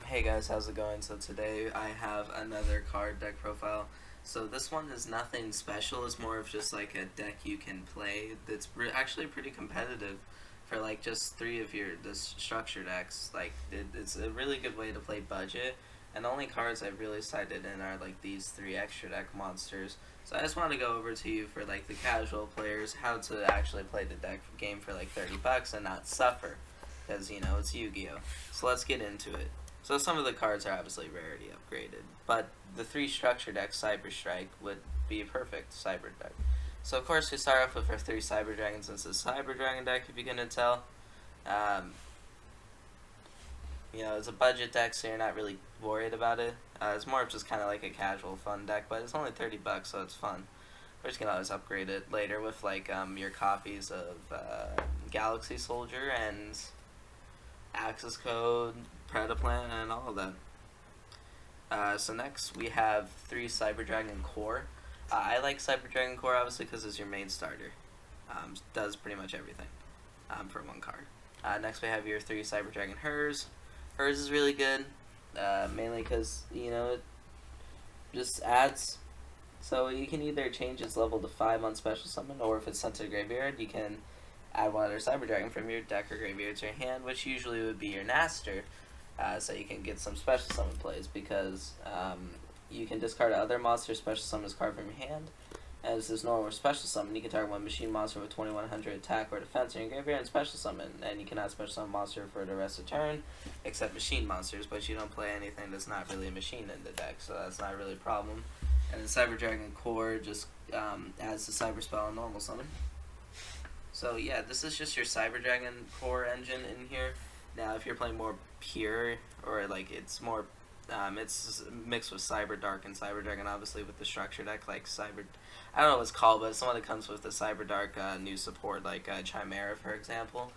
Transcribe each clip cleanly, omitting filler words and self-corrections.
Hey guys, how's it going? So today I have another card deck profile. So this one is nothing special, it's more of just like a deck you can play that's actually pretty competitive for like just three of the structure decks. It's a really good way to play budget, and the only cards I've really cited in are like these three extra deck monsters. So I just want to go over to you for like the casual players how to actually play the deck game for like 30 bucks and not suffer, because you know it's Yu-Gi-Oh. So let's get into it. So some of the cards are obviously rarity upgraded, but the three structure decks, Cyber Strike, would be a perfect Cyber deck. So of course we start off with our three Cyber Dragons. It's a Cyber Dragon deck, if you can tell. Um, it's a budget deck, so you're not really worried about it. It's more of just kind of like a casual fun deck, but it's only 30 bucks, so it's fun. Or you can always upgrade it later with like your copies of Galaxy Soldier and Access Code, Predaplan, and all of that. So next we have three Cyber Dragon Core. I like Cyber Dragon Core obviously because it's your main starter. Does pretty much everything for one card. Next we have your three Cyber Dragon Hers. Hers is really good, mainly because it just adds. So you can either change its level to 5 on special summon, or if it's sent to the graveyard, you can add one other Cyber Dragon from your deck or graveyard to your hand, which usually would be your Naster. So you can get some special summon plays because you can discard other monster special summon this card from your hand. As this normal special summon, you can target one machine monster with 2100 attack or defense in your graveyard and special summon. And you cannot special summon monster for the rest of the turn, except machine monsters, but you don't play anything that's not really a machine in the deck, so that's not really a problem. And the Cyber Dragon Core just adds the Cyber Spell and normal summon. So yeah, this is just your Cyber Dragon Core engine in here. Now, if you're playing more pure, or like it's more, it's mixed with Cyberdark and Cyber Dragon, obviously with the structure deck, like I don't know what it's called, but it's the one that comes with the Cyberdark new support, like Chimera, for example.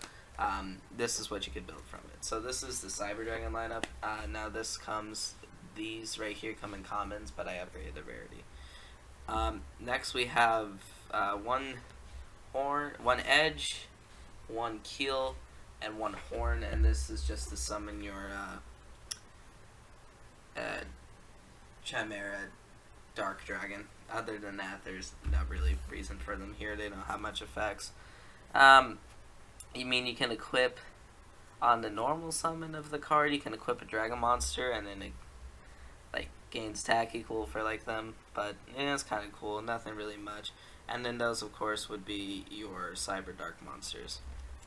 This is what you could build from it. So this is the Cyber Dragon lineup. Now these right here come in commons, but I upgraded the rarity. Next we have one horn, one edge, one keel, and one horn, and this is just to summon your Chimera Dark Dragon. Other than that, there's not really reason for them here. They don't have much effects. You can equip on the normal summon of the card, you can equip a Dragon Monster, and then it gains attack equal for them, but it's kind of cool, nothing really much. And then those of course would be your Cyberdark monsters.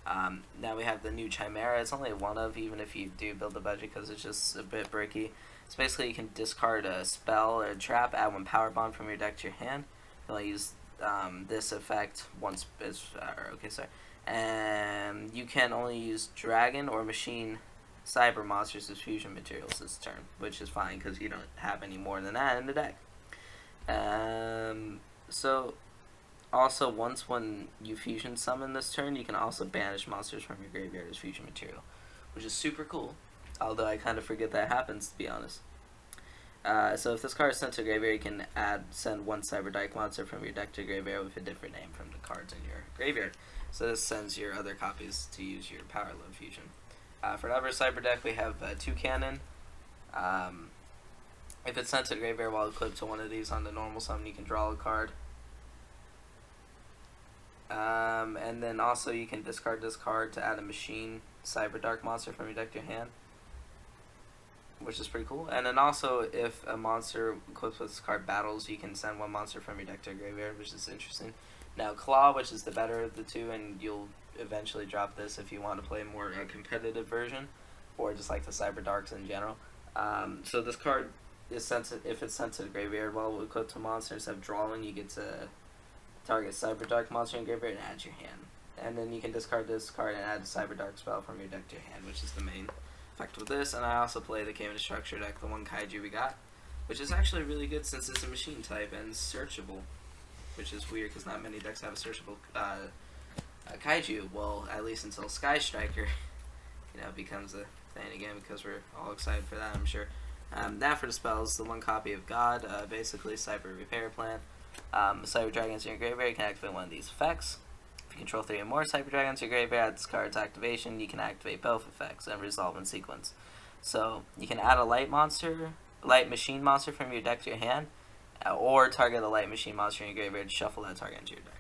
Now we have the new Chimera. It's only one of, even if you do build a budget, because it's just a bit bricky. So basically you can discard a spell or a trap, add one power bond from your deck to your hand. You only use this effect once, and you can only use dragon or machine cyber monsters as fusion materials this turn, which is fine because you don't have any more than that in the deck. So also, when you fusion summon this turn, you can also banish monsters from your graveyard as fusion material, which is super cool, although I kind of forget that happens, to be honest. So if this card is sent to graveyard, you can send one Cyberdark monster from your deck to graveyard with a different name from the cards in your graveyard. So this sends your other copies to use your Power Load Fusion. For another Cyber deck, we have two cannon. If it's sent to the graveyard while equipped to one of these on the normal summon, you can draw a card. And then also you can discard this card to add a machine Cyberdark monster from your deck to your hand, which is pretty cool. And then also, if a monster equipped with this card battles, you can send one monster from your deck to a graveyard, which is interesting. Now Claw, which is the better of the two, and you'll eventually drop this if you want to play a more competitive version, or just like the Cyberdarks in general. So this card is if it's sent to the graveyard while equipped to monster, instead of drawing, you get to target Cyberdark monster in graveyard and add to your hand. And then you can discard this card and add a Cyberdark spell from your deck to your hand, which is the main effect with this. And I also play the came in the structure deck, the one Kaiju we got, which is actually really good since it's a machine type and searchable, which is weird because not many decks have a searchable Kaiju. Well, at least until Sky Striker, becomes a thing again, because we're all excited for that, I'm sure. Now for the spells, the one copy of God, basically Cyber Repair Plan. Cyber Dragons in your graveyard, you can activate one of these effects. If you control 3 or more Cyber Dragons in your graveyard, at this card's activation, you can activate both effects and resolve in sequence. So you can add a light machine monster from your deck to your hand, or target a light machine monster in your graveyard, shuffle that target into your deck.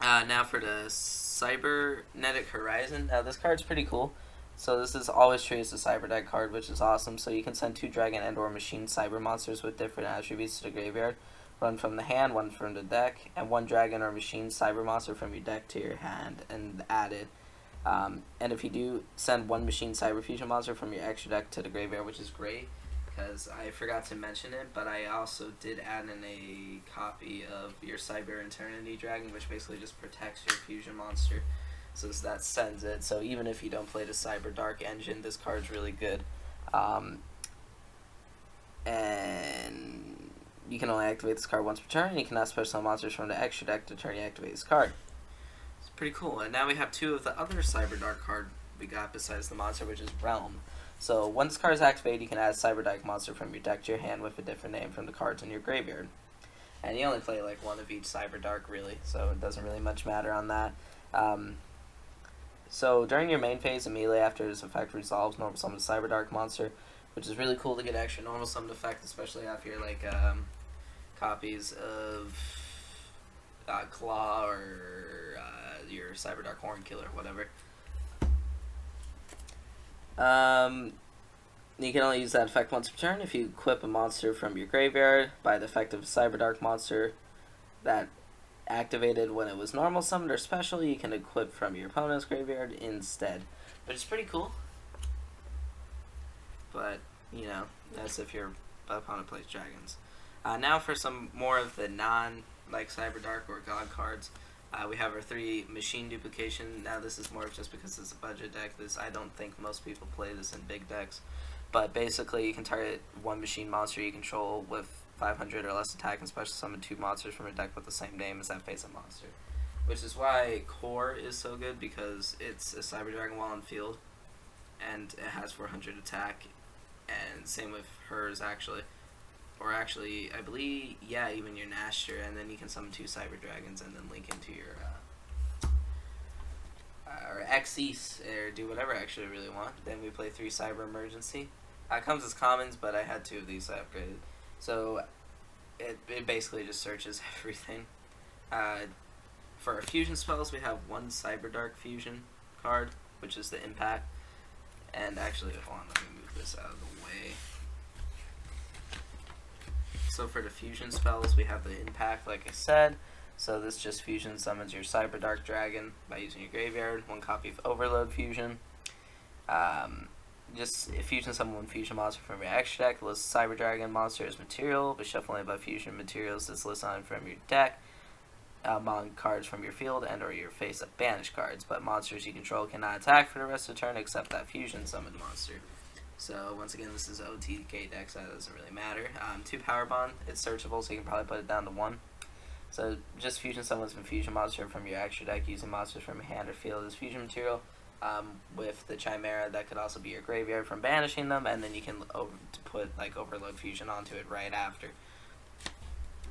Now for the Cybernetic Horizon. Now this card's pretty cool. So this is always treated as a Cyberdark card, which is awesome. So you can send 2 dragon and or machine cyber monsters with different attributes to the graveyard. One from the hand, one from the deck, and 1 dragon or machine cyber monster from your deck to your hand and add it. And if you do, send 1 machine cyber fusion monster from your extra deck to the graveyard, which is great. Because I forgot to mention it, but I also did add in a copy of your Cyber Eternity Dragon, which basically just protects your fusion monster. So that sends it. So even if you don't play the Cyberdark engine, this card's really good. And you can only activate this card once per turn, and you cannot special monsters from the extra deck to turn you activate this card. It's pretty cool. And now we have 2 of the other Cyberdark card we got besides the monster, which is Realm. So once this card is activated, you can add a Cyberdark monster from your deck to your hand with a different name from the cards in your graveyard. And you only play like 1 of each Cyberdark, really, so it doesn't really much matter on that. So during your main phase, immediately after this effect resolves, normal summon a Cyberdark monster, which is really cool to get extra normal summon effect, especially after your like copies of Claw or your Cyberdark Horn Killer, whatever. You can only use that effect once per turn. If you equip a monster from your graveyard by the effect of a Cyberdark monster that activated when it was normal summoned or special, you can equip from your opponent's graveyard instead, which is pretty cool. But, you know, that's if your opponent plays dragons. Now for some more of the like Cyberdark or God cards. We have our 3 machine duplication. Now this is more just because it's a budget deck. I don't think most people play this in big decks. But basically you can target 1 machine monster you control with 500 or less attack and special summon 2 monsters from a deck with the same name as that face-up monster. Which is why Core is so good, because it's a Cyber Dragon Wall on field and it has 400 attack, and same with hers actually. Or actually, I believe, yeah, even your Nashter, and then you can summon 2 Cyber Dragons and then link into your, or Xyz, or do whatever actually I really want. Then we play 3 Cyber Emergency. It comes as commons, but I had 2 of these I upgraded. So, it basically just searches everything. For our fusion spells, we have 1 Cyberdark fusion card, which is the Impact. And actually, hold on, let me move this out of the way. So for the fusion spells, we have the Impact, like I said. So this just fusion summons your Cyberdark Dragon by using your graveyard. 1 copy of Overload Fusion. Just fusion summon 1 fusion monster from your extra deck. List Cyber Dragon monster as material, but shuffling by fusion materials that's listed on from your deck. Among cards from your field and or your face-up banished cards. But monsters you control cannot attack for the rest of the turn except that fusion summoned monster. So once again, this is OTK deck, so that doesn't really matter. 2 Power Bond, it's searchable, so you can probably put it down to 1. So just fusion summons and fusion monster from your extra deck using monsters from your hand or field as fusion material. With the Chimera, that could also be your graveyard from banishing them, and then you can put like Overload Fusion onto it right after.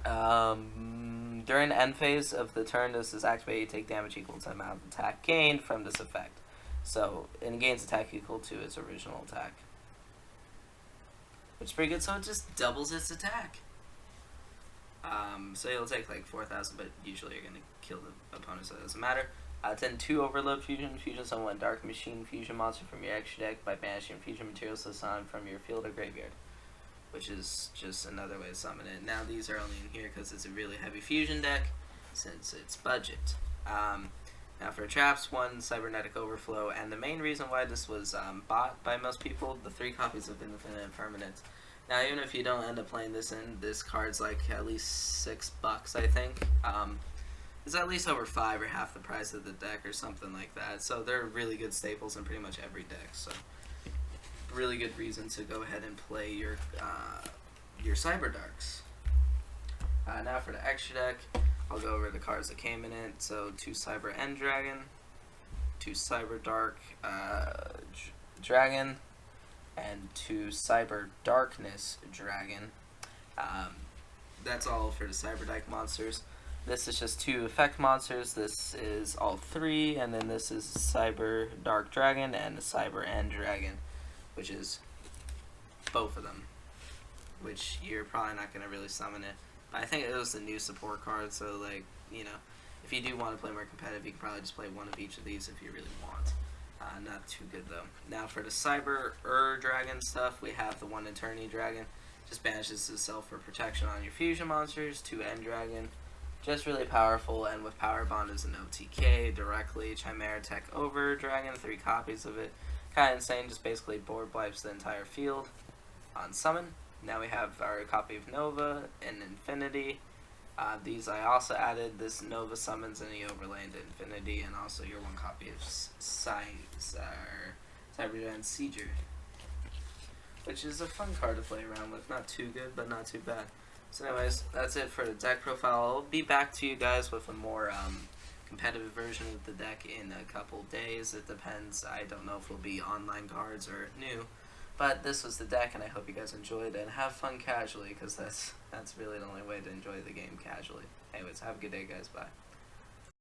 During the end phase of the turn, this is activated, you take damage equal to the amount of attack gained from this effect. So it gains attack equal to its original attack, which is pretty good. So it just doubles its attack. So you'll take like 4,000, but usually you're gonna kill the opponent, so it doesn't matter. Then 2 Overload Fusion. Fusion summon 1 Dark Machine fusion monster from your extra deck by banishing fusion materials to summon from your field or graveyard, which is just another way to summon it. Now these are only in here because it's a really heavy fusion deck, since it's budget. Now for traps, 1 Cybernetic Overflow, and the main reason why this was bought by most people, the 3 copies of Infinite Impermanence. Now even if you don't end up playing this card's like at least $6, I think. It's at least over 5 or half the price of the deck or something like that. So they're really good staples in pretty much every deck. So really good reason to go ahead and play your Cyberdarks. Now for the extra deck, I'll go over the cards that came in it. So 2 Cyber End Dragon, 2 Cyberdark Dragon, and 2 Cyber Darkness Dragon. That's all for the Cyberdark monsters. This is just 2 effect monsters. This is all 3, and then this is Cyberdark Dragon and Cyber End Dragon, which is both of them, which you're probably not going to really summon it. But I think it was a new support card, so like, you know, if you do want to play more competitive, you can probably just play one of each of these if you really want. Not too good though. Now for the Cyber Dragon stuff, we have the 1 Eternity Dragon. Just banishes itself for protection on your fusion monsters. 2 End Dragon. Just really powerful, and with Power Bond as an OTK directly. Chimera Tech over Dragon, 3 copies of it. Kind of insane, just basically board wipes the entire field on summon. Now we have our copy of Nova and Infinity. These I also added. This Nova summons any overlay into Infinity, and also your 1 copy of Cyberdark Sieger, which is a fun card to play around with. Not too good, but not too bad. So anyways, that's it for the deck profile. I'll be back to you guys with a more competitive version of the deck in a couple days. It depends. I don't know if it'll be online cards or new. But this was the deck, and I hope you guys enjoyed it. And have fun casually, because that's really the only way to enjoy the game casually. Anyways, have a good day, guys. Bye.